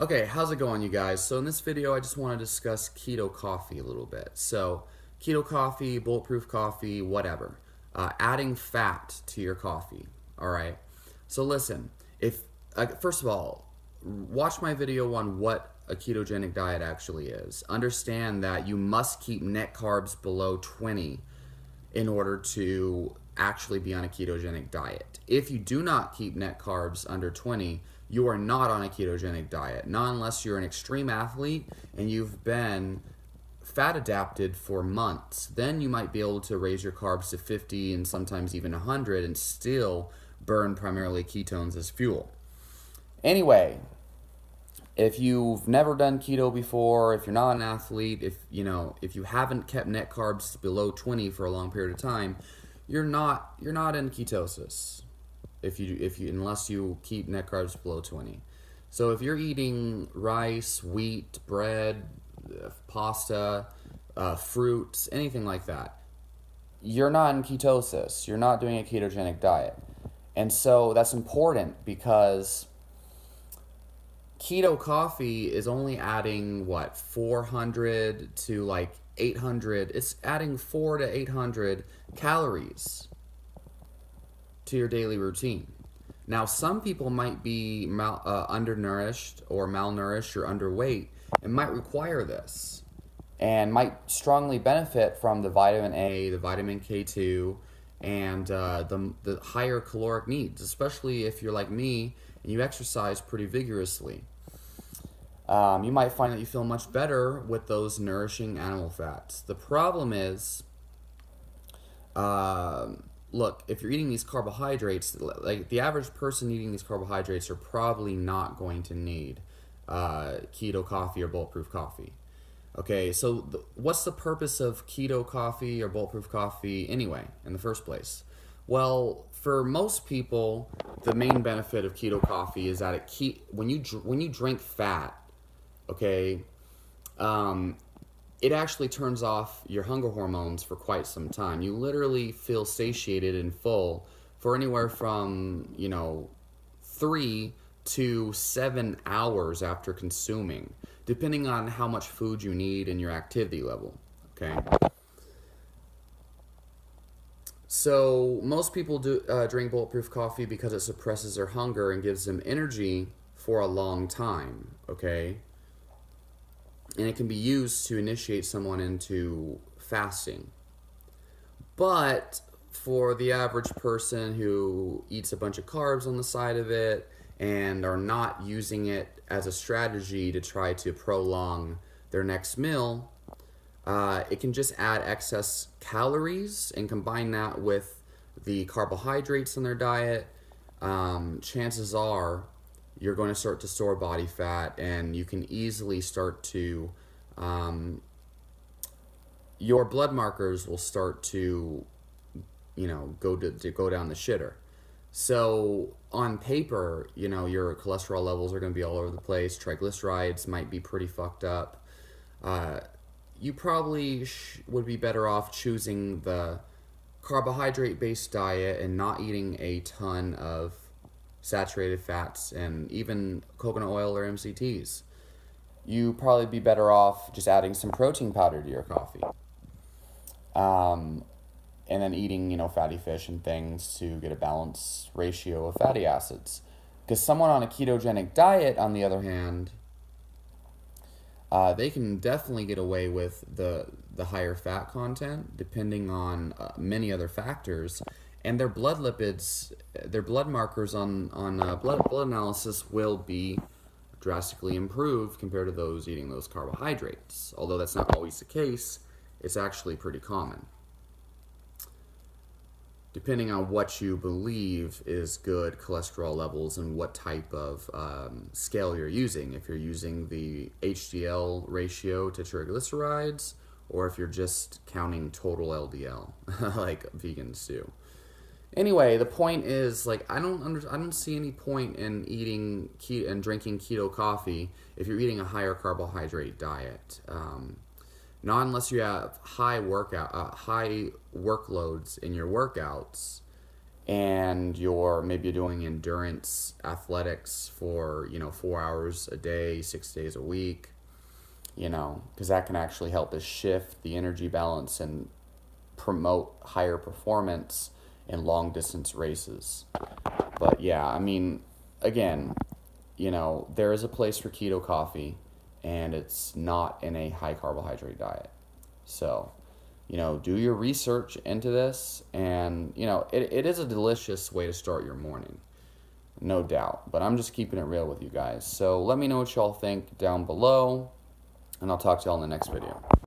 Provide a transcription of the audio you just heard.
Okay, how's it going, you guys? So in this video, I just want to discuss keto coffee a little bit. So keto coffee, bulletproof coffee, whatever. Adding fat to your coffee. All right. So listen, if first of all, watch my video on what a ketogenic diet actually is. Understand that you must keep net carbs below 20 in order to actually be on a ketogenic diet. If you do not keep net carbs under 20, you are not on a ketogenic diet. Not unless you're an extreme athlete and you've been fat adapted for months. Then you might be able to raise your carbs to 50 and sometimes even 100 and still burn primarily ketones as fuel. Anyway, if you've never done keto before, if you're not an athlete, if you haven't kept net carbs below 20 for a long period of time, you're not in ketosis. If you unless you keep net carbs below 20. So if you're eating rice, wheat, bread, pasta, fruits, anything like that, you're not in ketosis. You're not doing a ketogenic diet. And so that's important because keto coffee is only adding what 400 to like 800. It's adding 4 to 800 calories to your daily routine. Now, some people might be undernourished or malnourished or underweight and might require this and might strongly benefit from the vitamin A, the vitamin K2, and the higher caloric needs, especially if you're like me and you exercise pretty vigorously. You might find that you feel much better with those nourishing animal fats. The problem is, look, if you're eating these carbohydrates, like the average person eating these carbohydrates are probably not going to need keto coffee or bulletproof coffee. Okay, so what's the purpose of keto coffee or bulletproof coffee anyway, in the first place? Well, for most people, the main benefit of keto coffee is that when you drink fat, okay, it actually turns off your hunger hormones for quite some time. You literally feel satiated and full for anywhere from 3 to 7 hours after consuming, depending on how much food you need and your activity level. Okay. So most people do drink bulletproof coffee because it suppresses their hunger and gives them energy for a long time. Okay, and it can be used to initiate someone into fasting. But for the average person who eats a bunch of carbs on the side of it and are not using it as a strategy to try to prolong their next meal, it can just add excess calories and combine that with the carbohydrates in their diet. Chances are you're going to start to store body fat, and you can easily start to, your blood markers will start to, go down the shitter. So on paper, your cholesterol levels are going to be all over the place. Triglycerides might be pretty fucked up. You probably would be better off choosing the carbohydrate-based diet and not eating a ton of saturated fats and even coconut oil or MCTs. You probably be better off just adding some protein powder to your coffee. And then eating, fatty fish and things to get a balanced ratio of fatty acids. Because someone on a ketogenic diet, on the other hand, they can definitely get away with the higher fat content, depending on many other factors, and their blood lipids, their blood markers on blood analysis will be drastically improved compared to those eating those carbohydrates. Although that's not always the case, it's actually pretty common, depending on what you believe is good cholesterol levels and what type of scale you're using. If you're using the HDL ratio to triglycerides, or if you're just counting total LDL, like vegans do. Anyway, the point is, like, I don't see any point in eating and drinking keto coffee if you're eating a higher carbohydrate diet. Not unless you have high workloads in your workouts, and maybe you're doing endurance athletics for 4 hours a day, 6 days a week, because that can actually help us shift the energy balance and promote higher performance in long distance races. But yeah, I mean, again, there is a place for keto coffee, and it's not in a high carbohydrate diet. So, do your research into this, and, it is a delicious way to start your morning, no doubt. But I'm just keeping it real with you guys. So let me know what y'all think down below, and I'll talk to y'all in the next video.